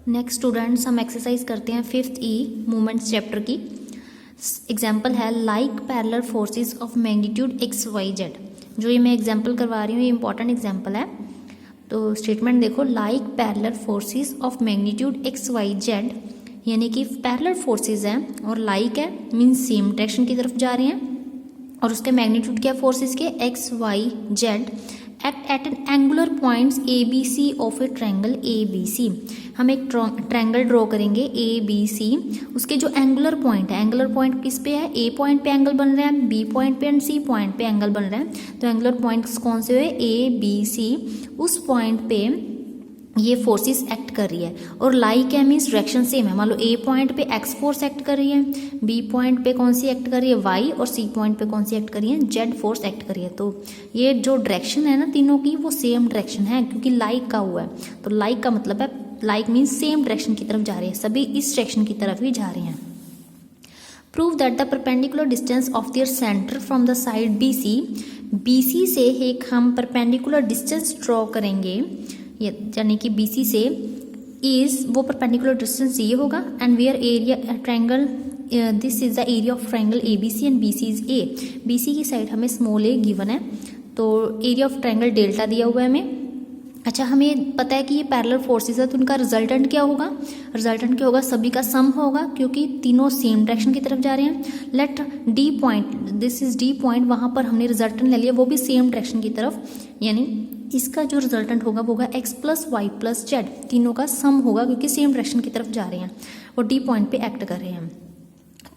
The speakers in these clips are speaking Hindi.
नेक्स्ट स्टूडेंट्स, हम एक्सरसाइज करते हैं 5th ई मूवमेंट्स चैप्टर की। एग्जाम्पल है like parallel forces of magnitude X Y Z. जो ये मैं एग्जाम्पल करवा रही हूँ ये इंपॉर्टेंट एग्जाम्पल है। तो स्टेटमेंट देखो, like parallel forces of magnitude X Y Z, यानी कि पैरेलल फोर्सेस हैं और लाइक है मीन्स सेम डायरेक्शन की तरफ जा रहे हैं, और उसके मैग्नीट्यूड क्या फोर्सेस के X Y Z act at an angular points A B C of a triangle A B C. हम एक ट्रायंगल ड्रॉ करेंगे ए बी सी, उसके जो एंगुलर पॉइंट है, एंगुलर पॉइंट किस पे है, ए पॉइंट पे एंगल बन रहा है, बी पॉइंट पे एंड सी पॉइंट पे एंगल बन रहा है। तो एंगुलर पॉइंट्स कौन से हुए, ए बी सी, उस पॉइंट पे ये फोर्सेस एक्ट कर रही है। और लाइक है मीन्स डायरेक्शन सेम है। मान लो ए पॉइंट पे एक्स फोर्स एक्ट कर रही है, बी पॉइंट पे कौन सी एक्ट कर रही है, वाई, और सी पॉइंट पे कौन सी एक्ट कर रही है, जेड फोर्स एक्ट कर रही है। तो ये जो डायरेक्शन है ना तीनों की, वो सेम डायरेक्शन है क्योंकि लाइक का हुआ है। तो लाइक का मतलब है, लाइक मीन्स सेम डायरेक्शन की तरफ जा रही है, सभी इस डायरेक्शन की तरफ ही जा रहे हैं। Prove that the perpendicular distance of their centre from the side B C, B C से एक हम परपेंडिकुलर डिस्टेंस ड्रॉ करेंगे, यानी कि BC से इज वो परपेंडिकुलर डिस्टेंस ये होगा। And where area triangle, this is the area of triangle ABC and BC is A। BC की साइड हमें स्मॉल a गिवन है, तो एरिया ऑफ ट्रायंगल डेल्टा दिया हुआ है हमें। अच्छा, हमें पता है कि ये पैरेलल फोर्सेस है, तो उनका रिजल्टेंट क्या होगा, रिजल्टेंट क्या होगा, सभी का सम होगा क्योंकि तीनों सेम डायरेक्शन की तरफ जा रहे हैं। Let D point, this is D point, वहाँ पर हमने रिजल्टेंट ले लिया, वो भी सेम डायरेक्शन की तरफ, यानी इसका जो रिजल्टेंट होगा वो होगा x plus Y plus Z, तीनों का सम होगा क्योंकि सेम डायरेक्शन की तरफ जा रहे हैं और D पॉइंट पे एक्ट कर रहे हैं।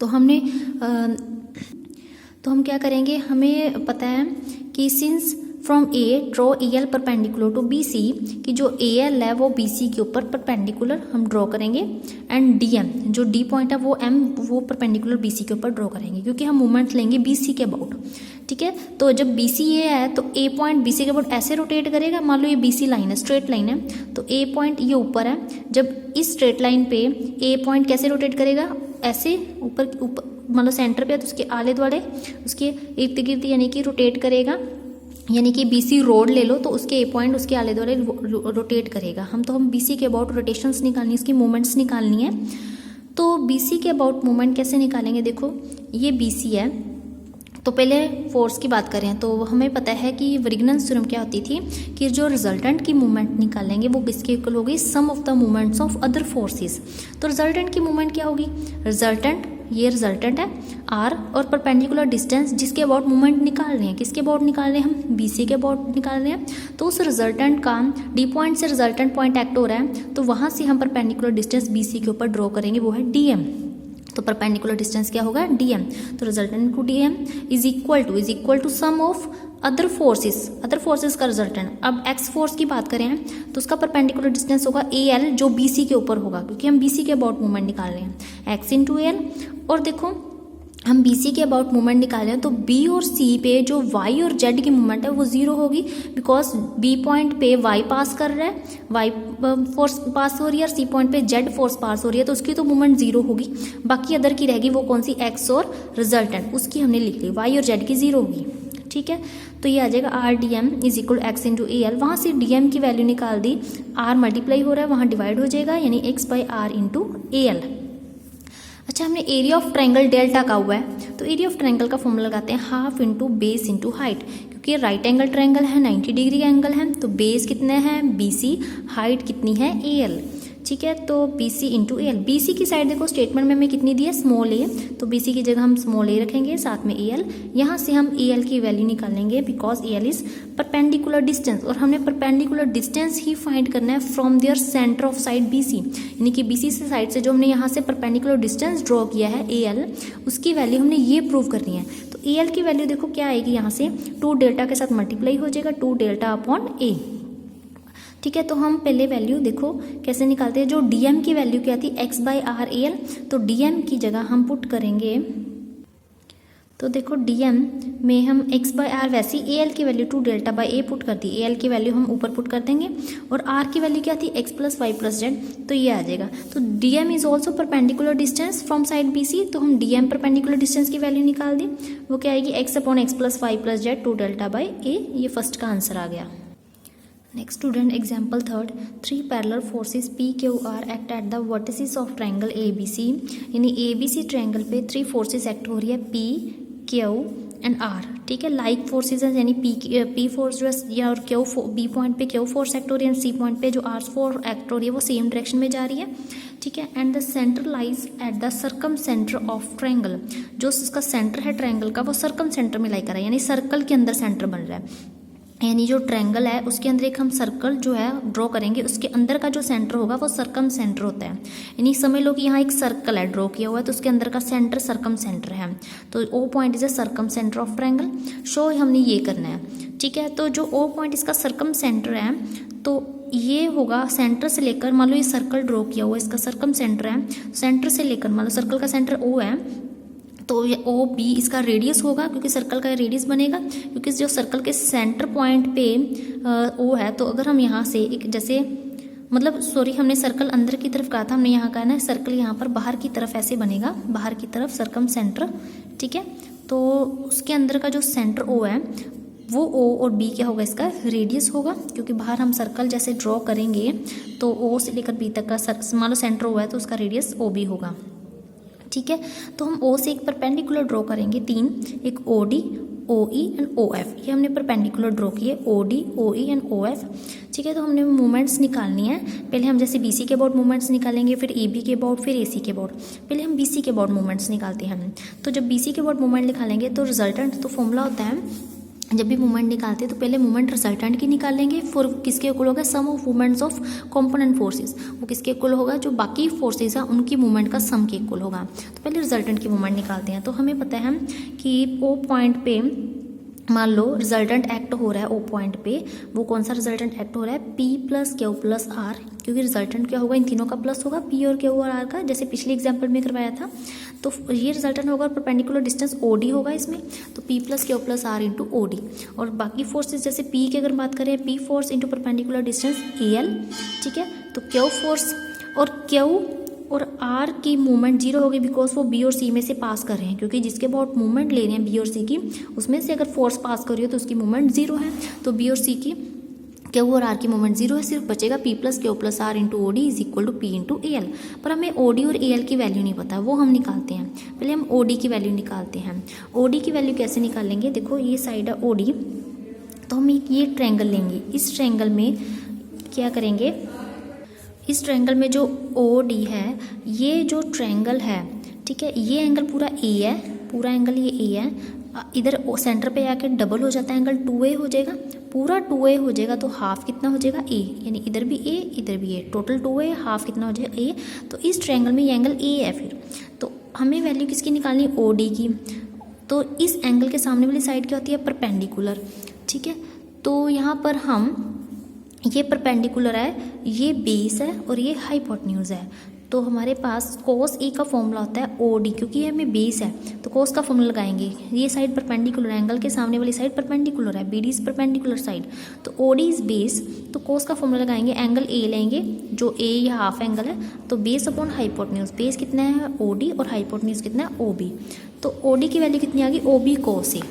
तो हम क्या करेंगे, हमें पता है कि since from A draw EL perpendicular to BC, कि जो AL है वो BC के ऊपर परपेंडिकुलर हम ड्रॉ करेंगे, एंड DM जो D पॉइंट है वो परपेंडिकुलर BC के ऊपर ड्रॉ करेंगे क्योंकि हम मूवमेंट लेंगे BC के अबाउट। ठीक है, तो जब BC ये है तो A पॉइंट BC के अबाउट ऐसे रोटेट करेगा। मान लो ये BC लाइन है, स्ट्रेट लाइन है, तो A पॉइंट ये ऊपर है, जब इस स्ट्रेट लाइन पे A पॉइंट कैसे रोटेट करेगा, ऐसे ऊपर ऊपर, मान लो सेंटर पे है तो उसके आले द्वारे उसके इर्द गिर्द यानी कि रोटेट करेगा, यानी कि BC रोड ले लो तो उसके A पॉइंट उसके आले द्वारे रोटेट करेगा। हम BC के अबाउट रोटेशंस निकालनी है, इसकी मूवमेंट्स निकालनी है। तो BC के अबाउट मूवमेंट कैसे निकालेंगे, देखो ये BC है, तो पहले फोर्स की बात करें तो हमें पता है कि वरिग्नन्स थ्योरम क्या होती थी कि जो रिजल्टेंट की मूवमेंट निकालेंगे वो किसके इक्वल होगी, sum of the movements of other forces. तो रिजल्टेंट की मूवमेंट क्या होगी, रिजल्टेंट, ये रिजल्टेंट है R, और परपेंडिकुलर डिस्टेंस जिसके अबाउट मूवमेंट निकाल रहे हैं, किसके अबाउट निकाल रहे हैं, हम BC के अबाउट निकाल रहे हैं। तो उस रिजल्टेंट का D पॉइंट से रिजल्टेंट पॉइंट एक्ट हो रहा है, तो वहाँ से हम परपेंडिकुलर डिस्टेंस BC के ऊपर ड्रॉ करेंगे, वो है DM। तो परपेंडिकुलर डिस्टेंस क्या होगा, DM। तो resultant to DM is equal to sum of other forces का रिजल्टेंट। अब X फोर्स की बात करें तो उसका परपेंडिकुलर डिस्टेंस होगा AL जो BC के ऊपर होगा क्योंकि हम BC के अबाउट मूवमेंट निकाल रहे हैं, X इंटू AL। और देखो हम BC के अबाउट मूवमेंट निकाल रहे हैं तो B और C पे जो Y और Z की मूवमेंट है वो जीरो होगी बिकॉज B पॉइंट पे Y पास कर रहा है, Y फोर्स पास हो रही है, और C पॉइंट पे Z फोर्स पास हो रही है, तो उसकी तो मूवमेंट जीरो होगी। बाकी अदर की रहेगी वो कौन सी, X और रिजल्टेंट, उसकी हमने लिख ली, Y और Z की जीरो होगी। ठीक है, तो ये आ जाएगा RDM is equal X into AL। वहाँ से DM की वैल्यू निकाल दी, R मल्टीप्लाई हो रहा है, वहाँ डिवाइड हो जाएगा, यानी X by R into AL। अच्छा, हमने एरिया ऑफ ट्रायंगल डेल्टा का हुआ है, तो एरिया ऑफ ट्रायंगल का फॉर्मूला लगाते हैं half into base into height, क्योंकि राइट एंगल ट्रायंगल है, 90 डिग्री का एंगल है, तो बेस कितने हैं BC, हाइट कितनी है AL। ठीक है, तो BC इंटू AL। BC की साइड देखो स्टेटमेंट में हमें कितनी दी है, स्मॉल a, तो BC की जगह हम स्मॉल a रखेंगे, साथ में AL। यहाँ से हम AL की वैल्यू निकालेंगे because AL is perpendicular distance, और हमने परपेंडिकुलर डिस्टेंस ही फाइंड करना है from their centre of side BC, यानी कि BC से साइड से जो हमने यहाँ से परपेंडिकुलर डिस्टेंस ड्रॉ किया है AL, उसकी वैल्यू हमने ये प्रूव करनी है। तो AL की वैल्यू देखो क्या आएगी, यहाँ से 2 डेल्टा के साथ मल्टीप्लाई हो जाएगा, 2 डेल्टा अपॉन A। ठीक है, तो हम पहले वैल्यू देखो कैसे निकालते हैं। जो DM की वैल्यू क्या थी, X बाई R AL, तो DM की जगह हम पुट करेंगे, तो देखो DM में हम X बाई R वैसी AL की value 2 delta by A put कर दी, AL की वैल्यू हम ऊपर पुट कर देंगे, और R की वैल्यू क्या थी, X plus Y plus Z, तो ये आ जाएगा। तो DM is also perpendicular distance from side BC, तो हम DM परपेंडिकुलर डिस्टेंस की वैल्यू निकाल दी, वो क्या आएगी, X upon X plus Y plus Z 2 delta by A। ये फर्स्ट का आंसर आ गया। Next student example third, 3 parallel forces P Q R act at the vertices of triangle A B C. यानी ए बी सी ट्रायंगल पे 3 फोर्सेस एक्ट हो रही है पी क्यू एंड आर। ठीक है, लाइक फोर्सेज है, यानी पी फोर्स जो है या और क्यू बी पॉइंट पे क्यू फोर्स एक्ट हो रही है, सी पॉइंट पे जो आर फोर्स एक्ट हो रही है वो सेम डायरेक्शन में जा रही है। ठीक है, and the centre lies at the circum centre of triangle. जो उसका सेंटर है ट्रायंगल का वो सर्कम सेंटर में लाई कर रहा है, यानी सर्कल के अंदर सेंटर बन रहा है। यानी जो ट्रायंगल है उसके अंदर एक हम सर्कल जो है ड्रॉ करेंगे, उसके अंदर का जो सेंटर होगा वो सर्कम सेंटर होता है। यानी समझ लो कि यहाँ एक सर्कल है ड्रॉ किया हुआ है, तो उसके अंदर का सेंटर सर्कम सेंटर है। तो O point is a circumcentre of triangle. Show हमने ये करना है। ठीक है, तो जो ओ पॉइंट इसका सर्कम सेंटर है तो ये होगा सेंटर से लेकर, मान लो ये सर्कल ड्रॉ किया हुआ है, इसका सर्कम सेंटर है, सेंटर से लेकर मान लो सर्कल का सेंटर ओ है, तो ये ओ बी इसका रेडियस होगा, क्योंकि सर्कल का रेडियस बनेगा, क्योंकि जो सर्कल के सेंटर पॉइंट पे ओ है। तो अगर हम यहाँ से एक जैसे मतलब सॉरी हमने सर्कल अंदर की तरफ कहा था, हमने यहाँ कहा ना सर्कल यहाँ पर बाहर की तरफ ऐसे बनेगा, बाहर की तरफ सर्कम सेंटर। ठीक है, तो उसके अंदर का जो सेंटर ओ है वो ओ और बी क्या होगा, इसका रेडियस होगा, क्योंकि बाहर हम सर्कल जैसे ड्रॉ करेंगे तो ओ से लेकर बी तक का मान लो सेंटर ओ है तो उसका रेडियस ओ बी होगा। ठीक है, तो हम ओ से एक परपेंडिकुलर ड्रॉ करेंगे 3, एक O D O E and O F. ये हमने परपेंडिकुलर ड्रॉ किए O D O E and O F. ठीक है, तो हमने मूवमेंट्स निकालनी है। पहले हम जैसे बी सी के अबाउट मूवमेंट्स निकालेंगे, फिर ए बी के अबाउट, फिर ए सी के अबाउट। पहले हम बी सी के अबाउट मूवमेंट्स निकालते हैं। तो जब बी सी के अबाउट मूवमेंट निकालेंगे तो रिजल्टेंट तो फॉर्मूला होता है, जब भी मूवमेंट निकालते हैं तो पहले मूवमेंट रिजल्टेंट की निकालेंगे, फिर किसके इक्वल होगा, sum of movements of component forces. वो किसके इक्वल होगा, जो बाकी फोर्सेस हैं उनकी मूवमेंट का सम के इक्वल होगा। तो पहले रिजल्टेंट की मूवमेंट निकालते हैं। तो हमें पता है कि ओ पॉइंट पे मान लो रिजल्टेंट एक्ट हो रहा है ओ पॉइंट पे, वो कौन सा रिजल्टेंट एक्ट हो रहा है, P plus Q plus R, क्योंकि रिजल्टेंट क्या होगा, इन तीनों का प्लस होगा, पी और क्यू और आर का, जैसे पिछले एग्जाम्पल में करवाया था। तो ये रिजल्टेंट होगा, परपेंडिकुलर डिस्टेंस ओ डी होगा इसमें, तो P plus Q plus R into O D. और बाकी फोर्सेज जैसे पी की अगर बात करें, P force into perpendicular distance A L. ठीक है, तो क्यू फोर्स और क्यू और आर की मूवमेंट जीरो होगी, बिकॉज वो बी और सी में से पास कर रहे हैं, क्योंकि जिसके अबाउट मूवमेंट ले रहे हैं बी और सी की, उसमें से अगर फोर्स पास कर रही हो तो उसकी मूवमेंट जीरो है। तो बी और सी की क्यू और आर की मूवमेंट जीरो है, सिर्फ बचेगा P plus Q plus R into O D is equal to P into A L. पर हमें ओ डी और ए एल की वैल्यू नहीं पता, वो हम निकालते हैं। पहले हम ओ डी की वैल्यू निकालते हैं। ओ डी की वैल्यू कैसे निकालेंगे, देखो ये साइड है ओ डी, तो हम ये ट्रायंगल लेंगे, इस ट्रायंगल में क्या करेंगे, इस ट्रायंगल में जो ओ डी है, ये जो ट्रायंगल है, ठीक है, ये एंगल पूरा ए है, पूरा एंगल ये ए है, इधर सेंटर पे आके डबल हो जाता है, एंगल 2A हो जाएगा, पूरा 2A हो जाएगा, तो हाफ कितना हो जाएगा ए, यानी इधर भी ए इधर भी ए, टोटल 2A, हाफ कितना हो जाएगा ए। तो इस ट्रायंगल में ये एंगल ए है। फिर तो हमें वैल्यू किसकी निकालनी है, ओ डी की। तो इस एंगल के सामने वाली साइड क्या होती है, परपेंडिकुलर। ठीक है, तो यहाँ पर हम ये परपेंडिकुलर है, ये बेस है और ये हाइपोटेन्यूज है। तो हमारे पास कोस ए का फॉर्मूला होता है ओ डी, क्योंकि ये हमें बेस है तो कोस का फॉर्मूला लगाएंगे। ये साइड परपेंडिकुलर, एंगल के सामने वाली साइड परपेंडिकुलर है, B D is perpendicular side, तो ओ डी इज बेस, तो कोस का फॉर्मूला लगाएंगे, एंगल ए लेंगे, जो ए या हाफ एंगल है, तो बेस अपॉन हाइपोटेन्यूज, बेस कितना है ओ डी और हाइपोटेन्यूज कितना है ओ बी। तो ओ डी की वैल्यू कितनी आ गई, ओ बी कोस ए,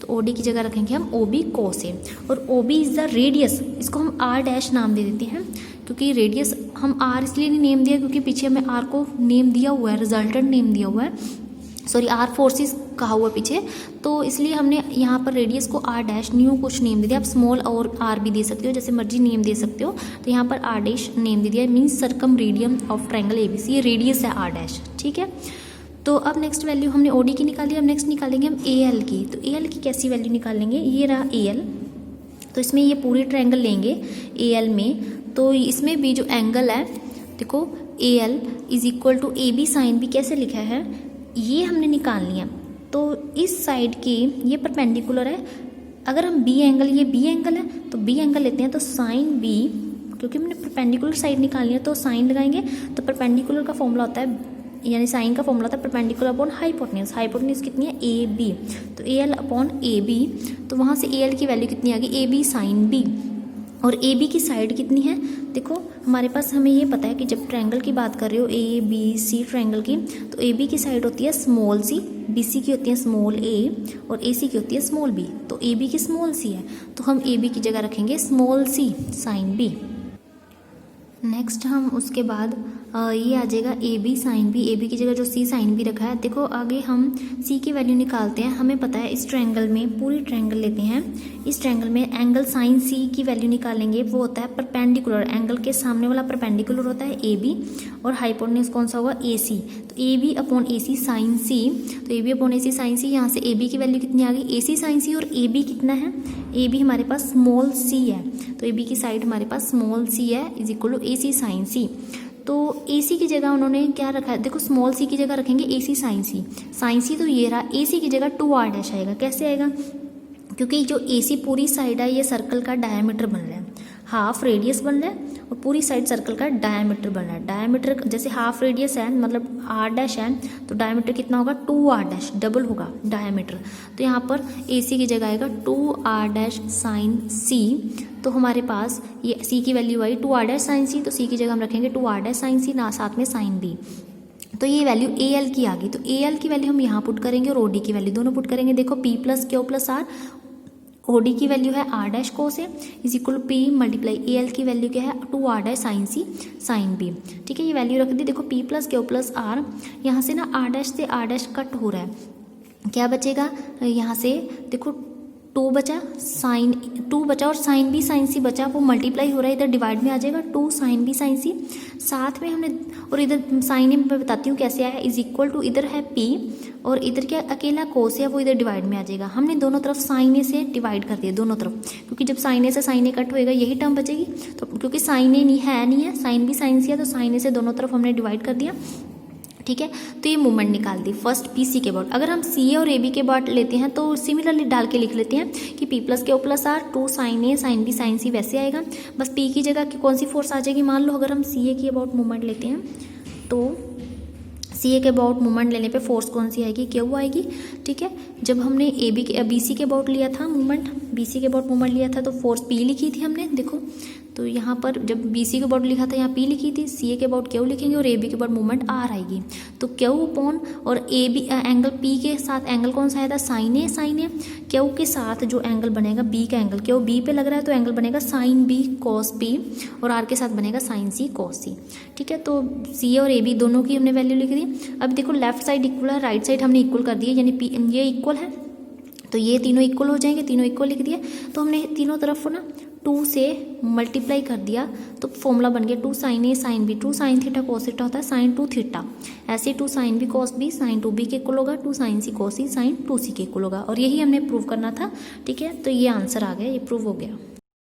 तो ओ डी की जगह रखेंगे हम ओ बी कोस ए, और O B is the radius, इसको हम आर डैश नाम दे देते हैं, क्योंकि रेडियस हम आर इसलिए नहीं नेम दिया क्योंकि पीछे हमें आर को नेम दिया हुआ है, रिजल्टेंट नेम दिया हुआ है, सॉरी आर फोर्सेस कहा हुआ पीछे, तो इसलिए हमने यहाँ पर रेडियस को आर डैश न्यू कुछ नेम दे दिया। आप स्मॉल और आर भी दे सकते हो, जैसे मर्जी नेम दे सकते हो, तो यहाँ पर आर डैश नेम दे दिया, means circum radium of triangle ABC, ये रेडियस है आर डैश। ठीक है, तो अब नेक्स्ट वैल्यू हमने ओ डी की निकाली, अब नेक्स्ट निकालेंगे हम ए एल की। तो ए एल की कैसी वैल्यू निकालेंगे, ये रहा ए एल, तो इसमें ये पूरी ट्रायंगल लेंगे ए एल में, तो इसमें भी जो एंगल है देखो A L is equal to A B sine B, कैसे लिखा है ये हमने निकाल लिया। तो इस साइड की ये परपेंडिकुलर है, अगर हम बी एंगल, ये बी एंगल है तो बी एंगल लेते हैं, तो साइन बी, क्योंकि हमने परपेंडिकुलर साइड निकालनी है तो साइन लगाएंगे, तो परपेंडिकुलर का फॉर्मूला होता है, यानी साइन का फॉर्मूला था परपेंडिकुलर अपॉन हाइपोटेन्यूज, हाइपोटेन्यूज कितनी है ए बी, तो A L upon A B, तो वहाँ से ए एल की वैल्यू कितनी आ गई, ए बी साइन बी, और ए बी की साइड कितनी है, देखो हमारे पास हमें ये पता है कि जब ट्रायंगल की बात कर रहे हो ए बी सी ट्रायंगल की, तो ए बी की साइड होती है स्मॉल सी, बी सी की होती है स्मॉल ए और ए सी की होती है स्मॉल बी। तो ए बी की स्मॉल सी है तो हम ए बी की जगह रखेंगे small C sine B. Next हम उसके बाद ये आ जाएगा A B sine B, A B की जगह जो सी साइन बी रखा है। देखो आगे हम सी की वैल्यू निकालते हैं। हमें पता है इस ट्रायंगल में, पूरी ट्रायंगल लेते हैं, इस ट्रायंगल में एंगल साइन सी की वैल्यू निकालेंगे, वो होता है परपेंडिकुलर, एंगल के सामने वाला परपेंडिकुलर होता है ए बी और हाइपोटेन्यूज कौन सा होगा ए सी। तो A B upon A C sine C, तो A B upon A C sine C, यहाँ से ए बी की वैल्यू कितनी आ गई ए सी साइन सी, और ए बी कितना है, ए बी हमारे पास स्मॉल सी है, तो ए बी की साइड हमारे पास स्मॉल सी है is equal to A C sine C. तो ए सी की जगह उन्होंने क्या रखा है, देखो स्मॉल सी की जगह रखेंगे ए C sine C, sine C तो ये रहा, ए सी की जगह 2r डैश आएगा। कैसे आएगा, क्योंकि जो ए सी पूरी साइड है ये सर्कल का डायमीटर बन रहा है, हाफ रेडियस बन रहा है और पूरी साइड सर्कल का डायमीटर बन रहा है। डायमीटर जैसे हाफ रेडियस है मतलब आर डैश है, तो डायमीटर कितना होगा 2r डैश, डबल होगा डायमीटर। तो यहाँ पर ए सी की जगह आएगा 2r डैश साइन सी। तो हमारे पास ये सी की वैल्यू आई 2r डैश साइन सी, तो सी की जगह हम रखेंगे 2r डैश साइन सी, ना साथ में साइन बी। तो ये वैल्यू ए एल की आ गई, तो ए एल की वैल्यू हम यहाँ पुट करेंगे और ओ डी की वैल्यू दोनों पुट करेंगे। देखो P plus Q plus R, O D की वैल्यू है R dash cos A is equal to P multiply A L की वैल्यू क्या है 2r dash sine C sine B. ठीक है, ये वैल्यू रख दी। देखो P plus Q plus R, यहाँ से ना आर डैश से आर डैश कट हो रहा है, क्या बचेगा यहाँ से, देखो 2 बचा, साइन 2 बचा और साइन बी साइन सी बचा, वो मल्टीप्लाई हो रहा है, इधर डिवाइड में आ जाएगा 2 साइन बी साइन सी, साथ में हमने, और इधर साइन मैं बताती हूँ कैसे आया, इज इक्वल टू इधर है पी और इधर क्या अकेला कोस है, वो इधर डिवाइड में आ जाएगा। हमने दोनों तरफ साइन ए से डिवाइड कर दिया दोनों तरफ, क्योंकि जब साइन ए से साइन ए कट होएगा यही टर्म बचेगी। तो क्योंकि साइन ए नहीं है, साइन बी साइन सी है, तो साइन ए से दोनों तरफ हमने डिवाइड कर दिया। ठीक है, तो ये मूवमेंट निकाल दी फर्स्ट पी सी के बाद। अगर हम सी ए और ए बी के बाद लेते हैं तो सिमिलरली डाल के लिख लेते हैं कि P plus Q plus R 2 sine A sine B sine C वैसे आएगा, बस पी की जगह की कौन सी फोर्स आ जाएगी। मान लो अगर हम सी ए की अबाउट मूवमेंट लेते हैं तो सी ए के अबाउट मूवमेंट लेने पे फोर्स कौन सी आएगी, क्यू आएगी। ठीक है, जब हमने ए बी के बी सी के अबाउट लिया था मूवमेंट, बी सी के अबाउट मूवमेंट लिया था तो फोर्स पी लिखी थी हमने। देखो तो यहाँ पर जब बी सी के अबाउट लिखा था यहाँ पी लिखी थी, सी ए के अबाउट क्यू लिखेंगे और ए बी के अबाउट मूवमेंट आर आएगी। तो क्यू अपॉन और ए बी एंगल पी के साथ एंगल कौन सा आया था sign A, sign A Q के साथ जो एंगल बनेगा बी का एंगल, क्यू बी पे लग रहा है तो एंगल बनेगा साइन बी कॉस बी और आर के साथ बनेगा साइन सी कॉस सी। ठीक है, तो सी ए और ए बी दोनों की हमने वैल्यू लिख दी। अब देखो लेफ्ट साइड इक्वल है, राइट साइड हमने इक्वल कर दिया, यानी पी ये इक्वल है तो ये तीनों इक्वल हो जाएंगे, तीनों इक्वल लिख दिया। तो हमने तीनों तरफ ना 2 से मल्टीप्लाई कर दिया तो फॉर्मूला बन गया 2 sine A sine B, 2 sine theta cos theta होता है साइन 2 थीटा, ऐसे 2 sine B cos B sine 2 B के इक्वल होगा, 2 sine C cos C sine 2 C के इक्वल होगा। और यही हमने प्रूव करना था। ठीक है, तो ये आंसर आ गया, ये प्रूव हो गया।